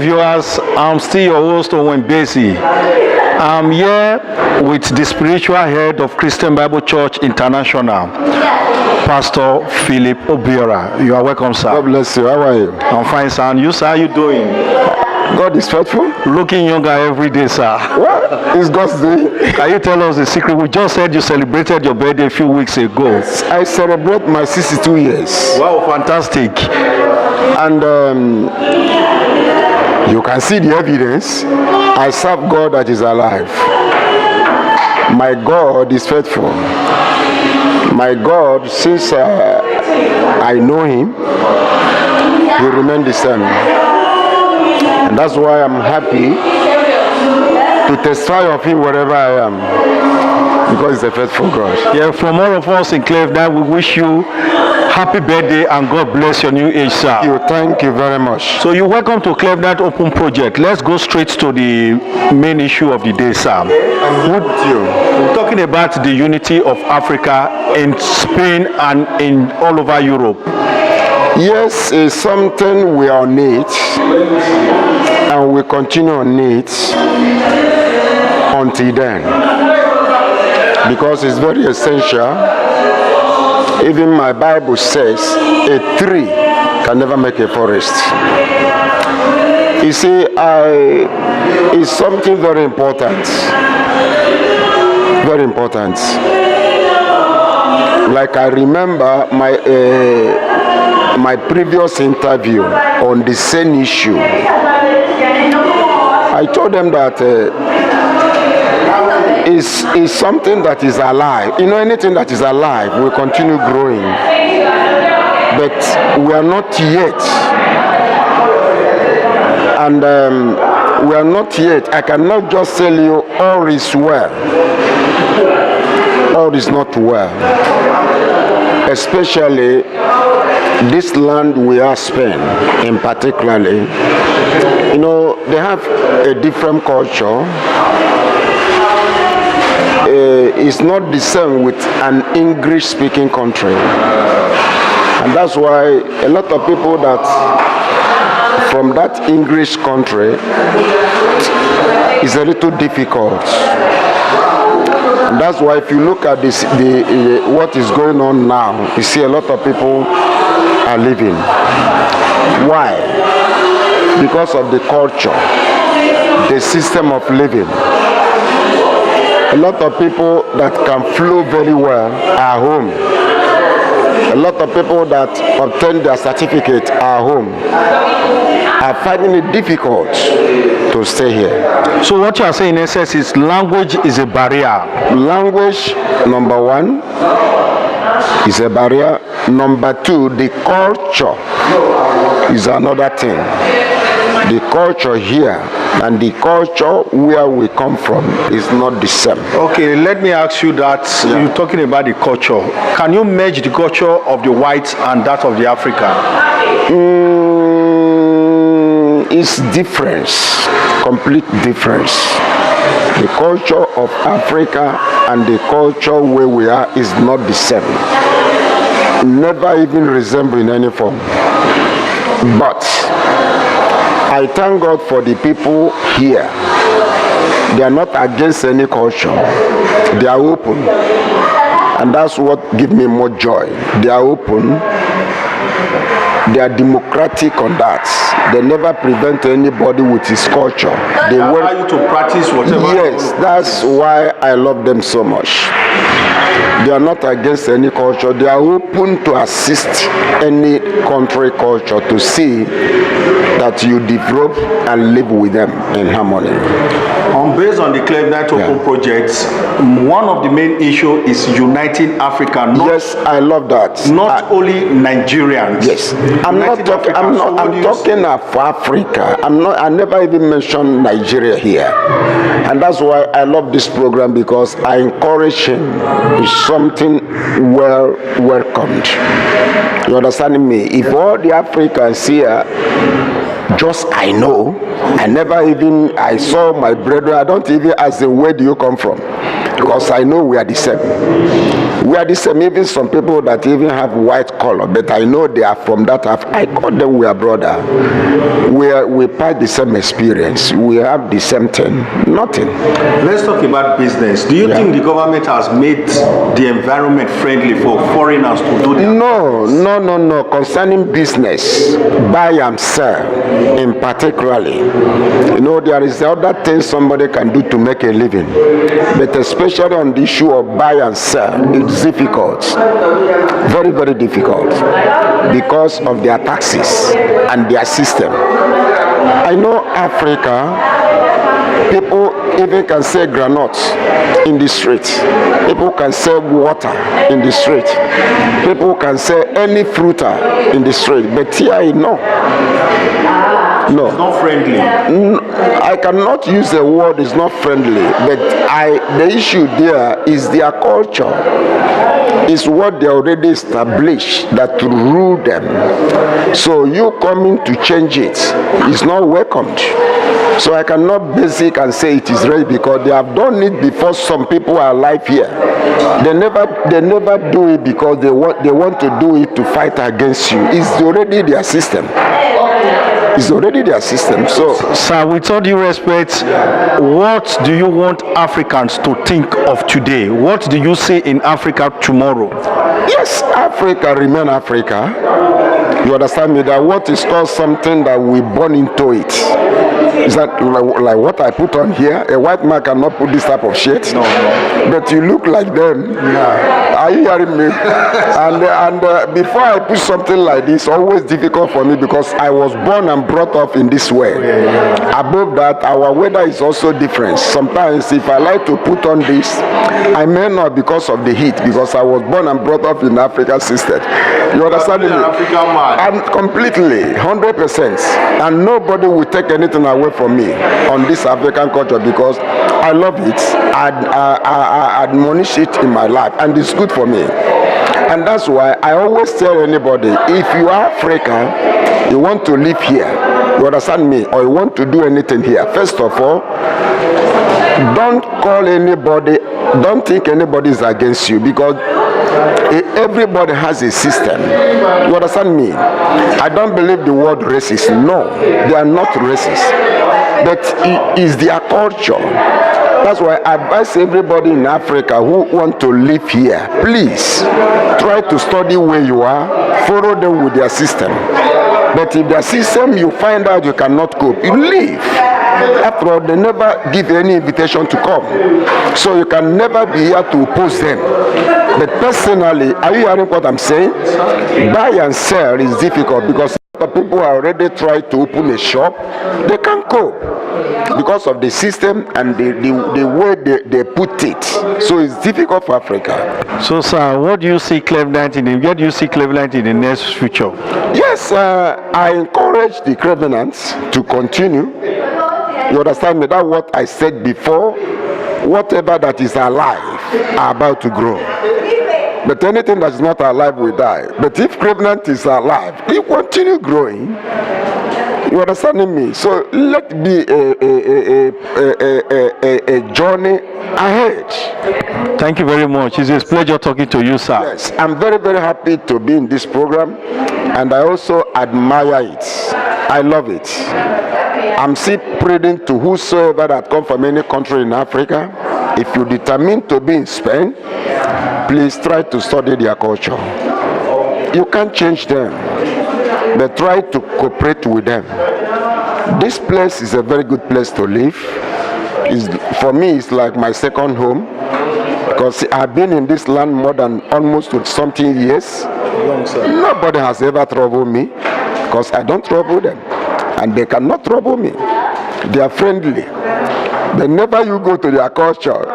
viewers, I'm still your host, Owen Basi. I'm here with the spiritual head of Christian Bible Church International, Pastor Philip Obiora. You are welcome, sir. God bless you. How are you? I'm fine, sir. And you, sir, how are you doing? God is faithful. Looking younger every day, sir. What is God's doing? Can you tell us the secret? We just said you celebrated your birthday a few weeks ago. I celebrate my 62 years. Wow, fantastic. And you can see the evidence. I serve God that is alive. My God is faithful. My God, since I know him, he remains the same. And that's why I'm happy to testify of him wherever I am, because he's a faithful God. Yeah, from all of us in Cleveland, we wish you happy birthday and God bless your new age, sir. Thank you very much. So you're welcome to Cleveland Open Project. Let's go straight to the main issue of the day, sir. I'm with you. We're talking about the unity of Africa in Spain and in all over Europe. Yes, it's something we are on it, and we continue on it until then, because it's very essential. Even my Bible says a tree can never make a forest. You see, it's something very important. Very important. Like I remember my previous interview on the same issue. I told them that is something that is alive. You know, anything that is alive will continue growing. But we are not yet. And we are not yet. I cannot just tell you all is well. All is not well. Especially this land we are Spain, in particularly. You know, they have a different culture. It's not the same with an English-speaking country, and that's why a lot of people that from that English country is a little difficult. And that's why if you look at this, what is going on now, you see a lot of people are leaving. Why? Because of the culture, the system of living. A lot of people that can flow very well are home. A lot of people that obtain their certificate are home, are finding it difficult to stay here. So what you are saying in essence is language is a barrier. Language, number one, is a barrier. Number two, the culture is another thing. The culture here and the culture where we come from is not the same. Okay, let me ask you that. Yeah. You're talking about the culture. Can you merge the culture of the whites and that of the African? It's difference, complete difference. The culture of Africa and the culture where we are is not the same. Never even resemble in any form. But I thank God for the people here. They are not against any culture. They are open. And that's what gives me more joy. They are open. They are democratic on that. They never prevent anybody with his culture. They allow you to practice whatever. Yes, that's why I love them so much. They are not against any culture. They are open to assist any country culture to see that you develop and live with them in harmony. Based on the Cleveland Open Project, one of the main issues is uniting Africa. Yes, I love that. Not only Nigerians. Yes, I'm talking of Africa. I never even mentioned Nigeria here, and that's why I love this program, because I encourage him. It's something well welcomed. You understand me? If all the Africans here just I know. I saw my brethren. I don't even ask them, where do you come from? Because I know we are the same. We are the same. Even some people that even have white color, but I know they are from that. I call them we are brother. We pass the same experience. We have the same thing. Nothing. Let's talk about business. Do you think the government has made the environment friendly for foreigners to do that? No. Concerning business, buy and sell, in particularly, there is other things somebody can do to make a living, but especially on the issue of buy and sell, it's difficult, very, very difficult, because of their taxes and their system. I know Africa, people even can sell granuts in the street. People can sell water in the street. People can sell any fruiter in the street. But here, no. It's not friendly. I cannot use the word "it's not friendly," but the issue there is their culture. Is what they already established that to rule them. So you coming to change it is not welcomed. So I cannot basic and say it is right, because they have done it before. Some people are alive here. They never do it because they want to do it to fight against you. It's already their system. It's already their system. So, sir, with all due respect, what do you want Africans to think of today? What do you see in Africa tomorrow? Yes, Africa remain Africa. You understand me? That what is called something that we born into it. Is that like what I put on here? A white man cannot put this type of shit. No. But you look like them. Yeah. Are you hearing me? And before I put something like this, always difficult for me, because I was born and brought up in this way. Yeah. Above that, our weather is also different. Sometimes if I like to put on this, I may not, because of the heat, because I was born and brought up in the African system. You understand me? African man. And completely, 100%. And nobody will take anything away from me on this African culture, because I love it. I admonish it in my life, and it's good for me. And that's why I always tell anybody, if you are African, you want to live here, you understand me, or you want to do anything here, first of all, don't call anybody, don't think anybody is against you, because everybody has a system. You understand me? I don't believe the word racist. No, they are not racist, but it is their culture. That's why I advise everybody in Africa who want to live here, please try to study where you are, follow them with their system. But if their system you find out you cannot cope, you leave. After all, they never give any invitation to come, so you can never be here to oppose them. But personally, are you hearing what I'm saying? Buy and sell is difficult, because people are already trying to open a shop. They can't cope because of the system and the way they put it. So it's difficult for Africa. So, sir, what do you see Cleveland in the next future? Yes, I encourage the Covenants to continue. You understand me? That's what I said before. Whatever that is alive are about to grow. But anything that is not alive will die. But if Covenant is alive, it will continue growing. You understanding me? So let be a journey ahead. Thank you very much. It's a pleasure talking to you, sir. Yes, I'm very, very happy to be in this program, and I also admire it. I love it. I'm still praying to whosoever that come from any country in Africa, if you determine to be in Spain, please try to study their culture. You can't change them, but try to cooperate with them. This place is a very good place to live. For me, it's like my second home, because I've been in this land more than almost something years. Nobody has ever troubled me, because I don't trouble them, and they cannot trouble me. They are friendly. Whenever you go to their culture,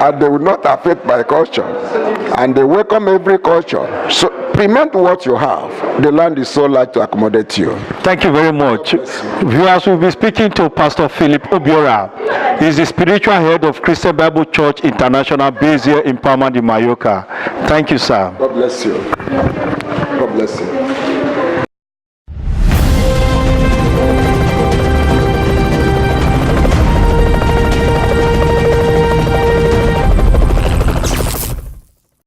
and they will not affect my culture, and they welcome every culture. So implement what you have. The land is so large to accommodate you. Thank you very much. Viewers, will be speaking to Pastor Philip Obiora. He is the spiritual head of Christian Bible Church International, based here in Palma de Mallorca. Thank you, sir. God bless you. God bless you.